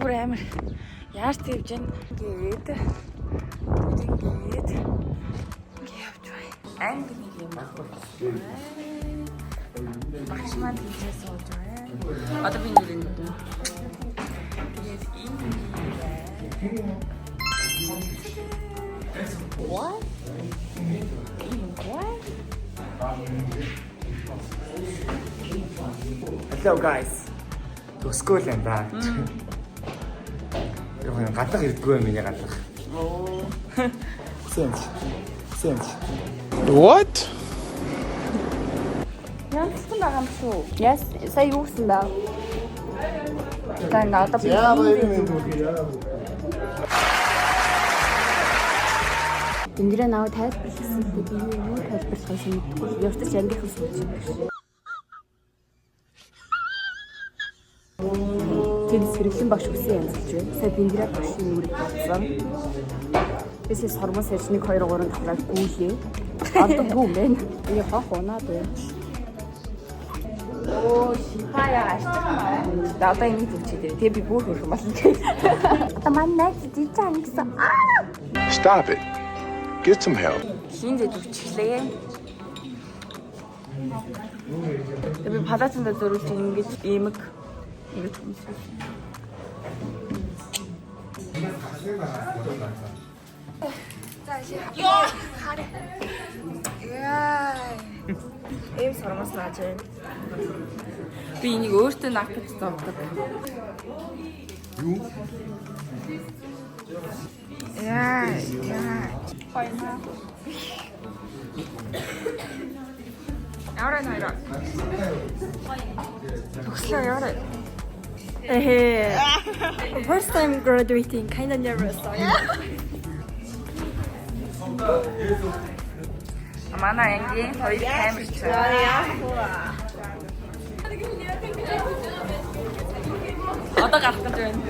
бүр амар яар тэгж гээд ингээд явж бай. Анги нэг юм баггүй. Багш маань тийчээ сууж байна. Одоо би нэг юм. Тэгээд What? Hello guys. Төсгөөл юм да. Яг гадаг ирдгүй юм миний гадаг. Oh. Sense. What? Янзсан байгаа юм шүү. Яс сая юу гэсэн бэ? Тань одоо би Тэнгэрээ наваа тайлбарласан би юу тайлбарлахыг мэдгүй. Явтаж ангийнхан сууж юм биш. Тэнд сэргэлэн багш үсэн янзлж байна. Сая тэнгэрээ багшийн үүрэг болсон. Бисээ сормос ярьж 1 2 3 тавраад гүйлээ. Одоо юу юм бэ? Би хах унаад байна. Оо, шипая аштай. Одоо энэ зүчтэй. Тэгээ би бүр хөрх болсон. Одоо маань найз дижаан гэсэн. Stop it. Get some help. Шинэ зүчлээ. Тэгээ би палацанда зөрүүлж ингэж иймэг юмсэн. Яа. Эм сормос наач. Би энийг өөртөө накт зовдог. Юу? Яа. Хайна. Яарай найра. Төгслөө яарай. First time graduating, kinda nervous. Манай ангийн хоёр камерч. Одоо гарах гэж байна.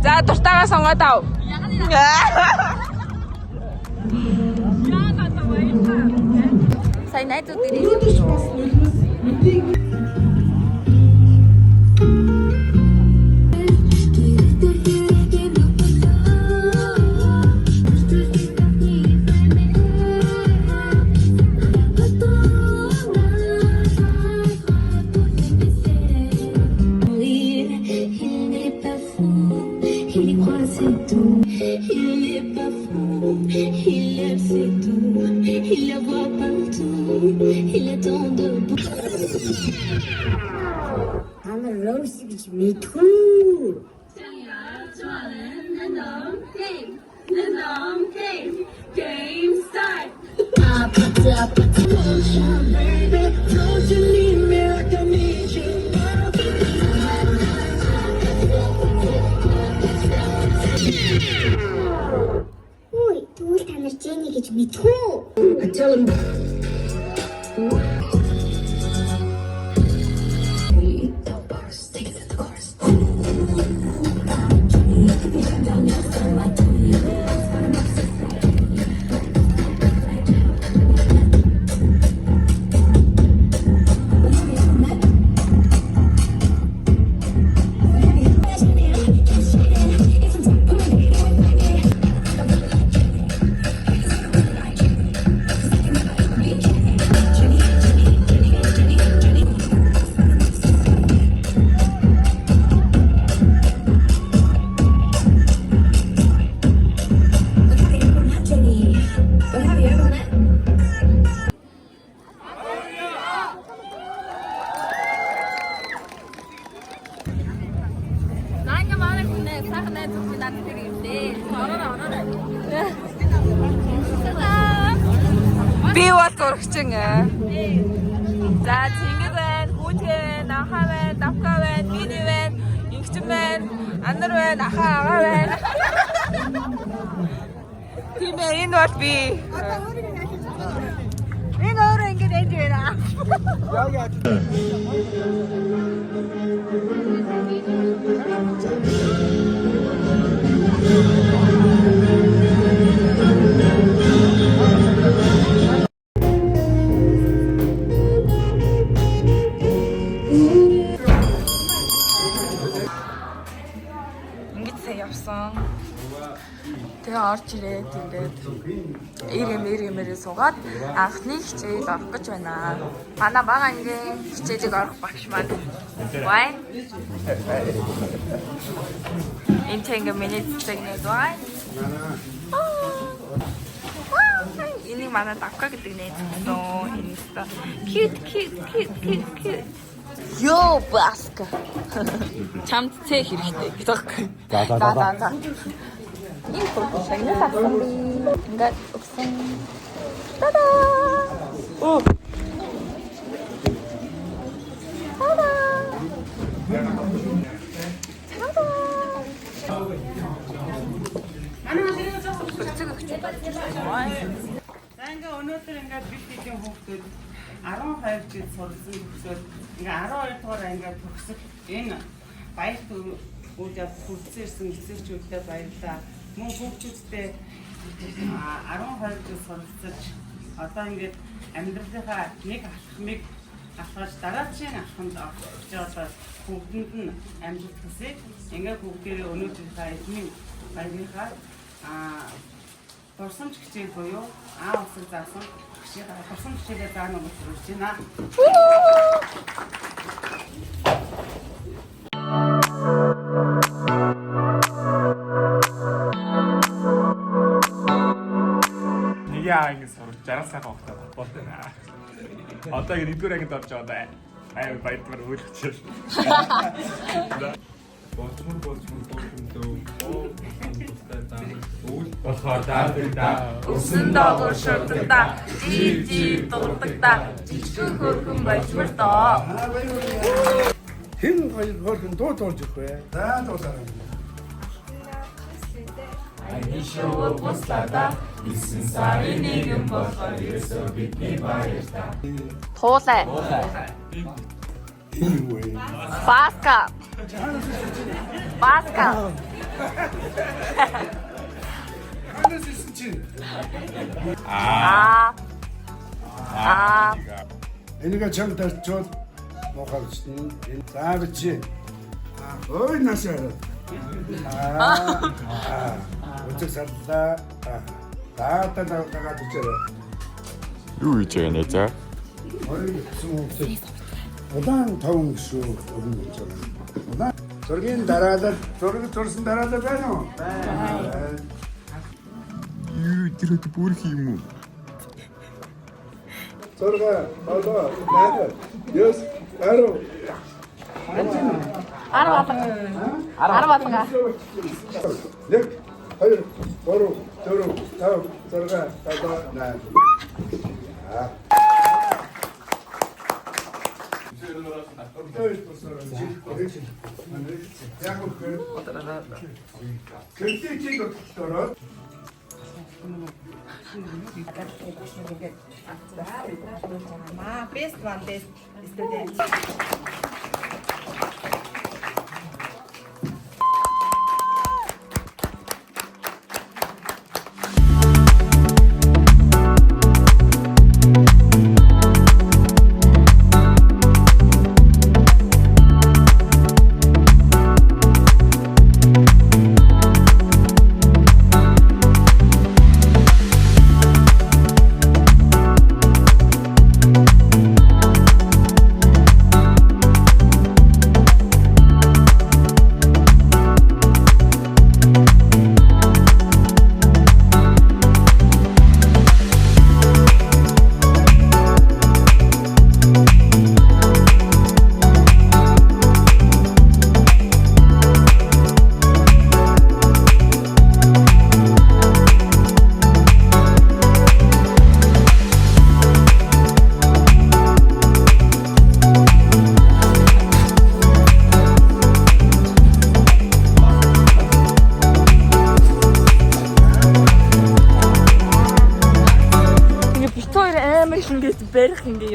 За дуртайгаа сонгоод ав. Сая найзууд ирээд Би бол зурагчин. За Чингис байна, Хүүжгэ байна, Ахаа байна, Давка байна, Миний байна, Ингчэн байна, Анар байна, Ахаа агаа байна. Тийм ээ, энэ бол би. Энэ өөрөө ингэж ээж байна. Ингэж явсан. Тэгээ орж ирээд ингээд ирэмэрээ суугаад анхны хичээл орох гэж байна. Манай бага ангийн хичээлийг орох багш маань. Вай. Энэ тэнгэ миний цэгнээ дуай. Энийг манай давка гэдэг нэр нөө инста. Cute. Йоо баска. Чамд цэ хэрэгтэй гэдэг. За. Энэ фото шагнал авсан би. Ингээд өгсөн. Тада! Оо. Тада! За ингээ өнөөдөр ингээ бид хэдийн хүүхдүүд 12 жил сурсан төгсөөд ингээ 12 дугаар ангиад төгсөх энэ баяр үрдээ хүрсэн эцэгчүүдтэй баярлалаа. Мөн хүүхдүүдтэй 12 жил суралцаж одоо ингээд амьдралынхаа нэг алхмыг алхаж дараачийн алхамд орж байгаа бүгдэнд нь амжилт хүсье. Ингээ бүгдээрээ өнөөдрийнхээ эзний баярынхаа дурсамж хичээл буюу усыг заасан дурсамж хичээлээ заана гэж хэлж байна. Ингэ сурч 60 сая хавтаа болтой наа. Одоо ингэ нэгдүгээр ангид орж байгаа даа. Ай баяртмаар өөлгөчөө. Болчмор болохоор даа. Өсөн доогор шөрдөгдөө. Жи дурдагдаа. Жижиг хөрхөн баяжмар доо. Хэн хөрхөн дууд орж ирэх вэ? За дуулаарай. Айшоо бослада исэн сарын нэгэн болохоор ерөөсөө бидний баяртаа. Туулай. Баска. Ханаас исэн чинь. Энийг чам тарчвал мохалчны энэ заавч. Ой насаараа. Өчиг сарлаа. Таата тагаад ичээрээ. Юу хийж байгаа нэ за? Ой сүмтэй. Удаан таван шүү өгнө гэж байна. Удаан зургийн дараалал зурсан дараалал байна уу? Байна. Юу тэр бүрх юм уу? Зурга, одоо, наад, ёс, арав. 10 батга. 1 2 3 4 5 зурга, одоо, наад. Яг көлтийг өгөхөөр Best one, best student.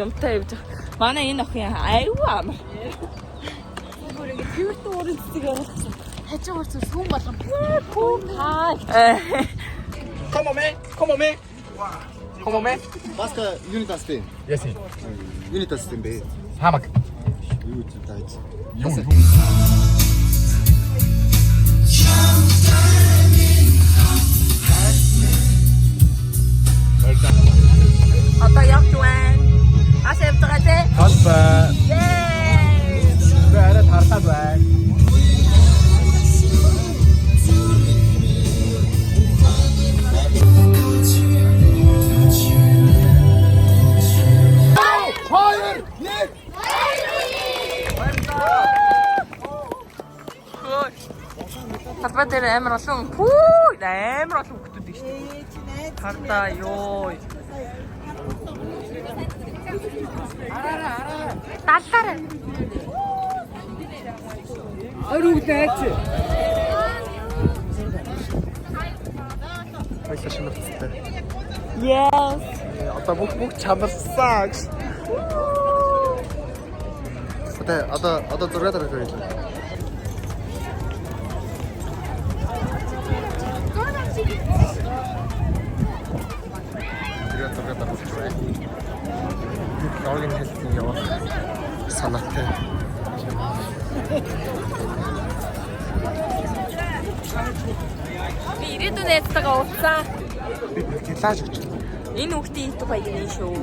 юмтай явж байгаа. Манай энэ охин аюу амар. Бүр ингэ тэрт уурын цэцэг явуулсан. Хажуугаар зүр сүм болгон пүү таа. Come on man. Come on man. Come on man. Маска юнита систем. Yes. Юнита систем бэ. Хамаг. Юу ч тааж. Юу. Одоо явж байна. Аш явж байгаа те. Талбай. Yay! Би арай тархаад бай. Талбай дээр амар олон пүү амар олон хүмүүс дээ шүү дээ. Хардаа ёо. Таллаараа. Оруудлаач. Баярлалаа шинэ. Yes. Одоо бүх чамарсан. Одоо 6 дараа хийлээ. Яагийн хэлсэн яваа. Санаатай. Би ирээдүйн найзтайгаа уулзсан. Гэлааж гэж. Энэ хүүхдийн YouTube хаяг шүү.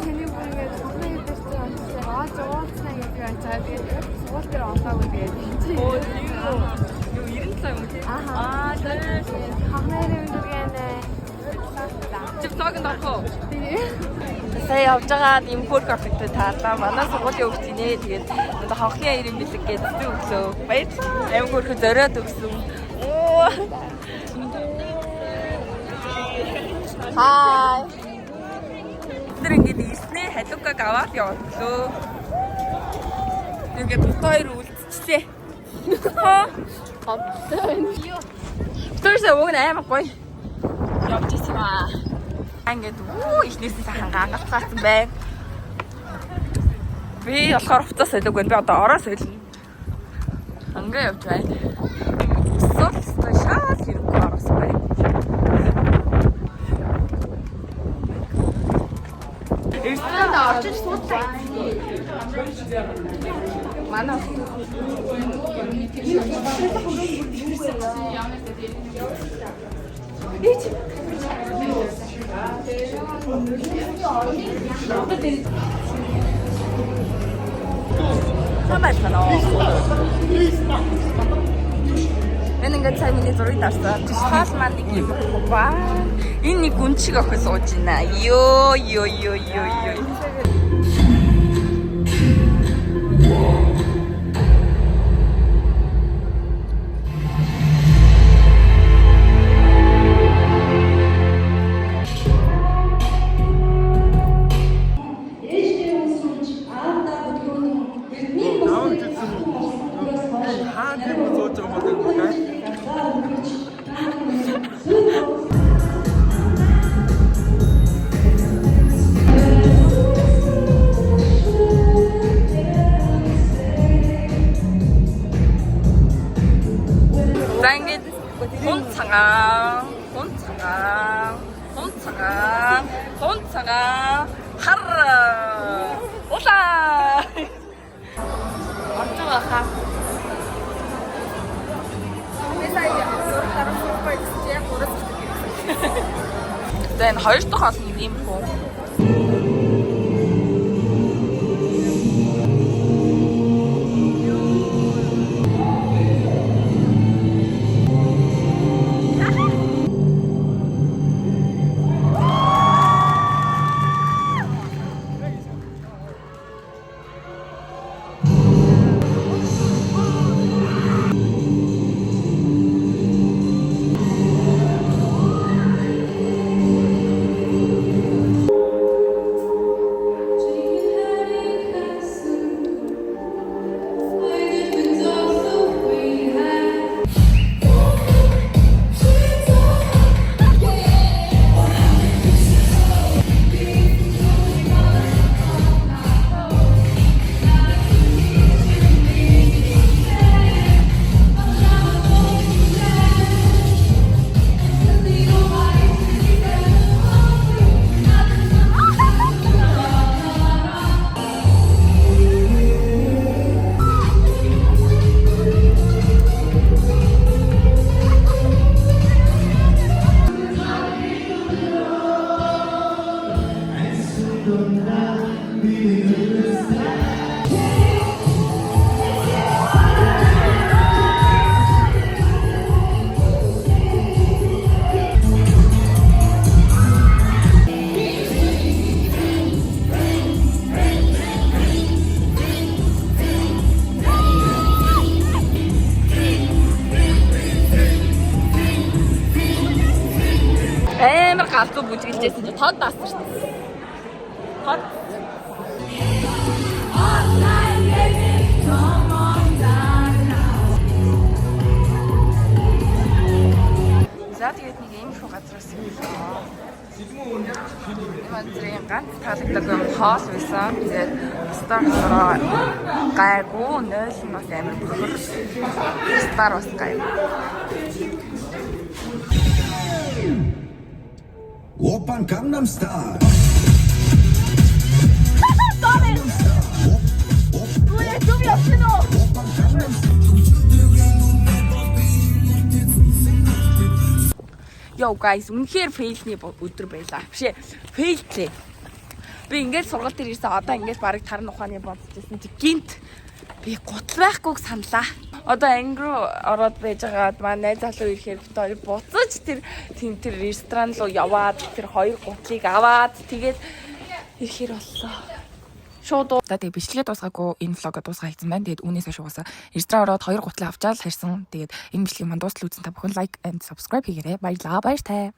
Тэний бүргээд хурдан дэвтэр онцлог ааж уулзнаа гэж байна. Тэгээд суул дээр онлоогүй тэгээд. Оо юу 97 юм тий. Аа тэр Хамаар юм дургийнэ. TikTok-д орхоо. Сая явж байгаа импорт кафетэй таарлаа. Манай сургуулийн хүүхдийн нэ тэгээд одоо хонхны ирэн бэлэг гэдэг өглөө. Баярлалаа. Амгүрх зориод өгсөн. Оо. Хай. Тэр ингээд ирснээ халуукаг аваад явууллаа. Ингээд хоёр үлдчихлээ. Тэрс уг амар гоё. Явж ирсэн аа. Ингээд ихнээсээ сайхан гангалцаасан байг. Би болохоор хувцас солиог байна. Би одоо ороо солино. Ингээ явж байна. Состой шал хэрэггүй араас байна. Эртнээд орчиж суудлаа. Манай Самайсана. Энэ ингээд цай миний зургийг дарсан. Тусгал маань нэг юм баа. Энэ нэг гүн чиг охин сууж байна. Ёо. 혼차가 하르 올라 어쩌가 가 Den huis toch als niet info. Амар галзуу бүжгэлжсэн чи тод даасан шүү дээ. Тод. За тэгээд нэг юм шүү газраас ирлээ. Мандрын ганц таалагддаг юм хоол байсан. Тэгээд Starbucks-ороо гайгүй 0 нас амар бохор. Starbucks гайгүй. Oppan Gangnam Style. Yo guys, үнэхээр фейлний өдөр байлаа. Бишээ, фейлтлээ. Би ингээд сургалт дээр ирсэн. Одоо ингээд барыг таран ухааны бодчихсон. Гинт би гутал байхгүйг саналаа. Одоо анги руу ороод байж байгаад манай найз залуу ирэхээр бид хоёр буцаж тэр ресторан руу яваад тэр хоёр гутлыг аваад тэгээд ирэхээр боллоо. Шууд за тэгээд бичлэгээ дуусгаагүй энэ влог дуусгаа хийсэн байна. Тэгээд үүнээс хойш угаасаа ресторан ороод хоёр гутлаа авчаал харьсан. Тэгээд энэ бичлэгийг манд дуустал үзсэн та бүхэн лайк and subscribe хийгээрэй. Баярлалаа. Баяртай.